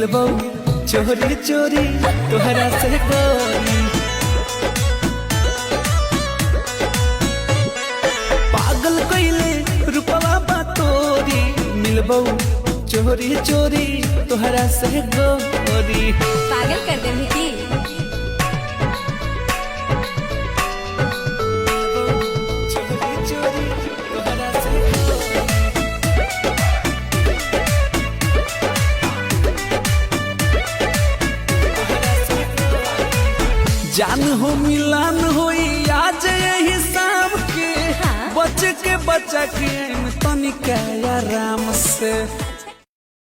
मिलबो चोरी चोरी तोहरा से गोरी। पागल कइले रुपवा बा तोरी मिलबो चोरी चोरी तोहरा से गोरी। पागल कर दे की जान हो मिलान होई आज यही शाम के। हाँ? बच के बचा के तनिका आराम से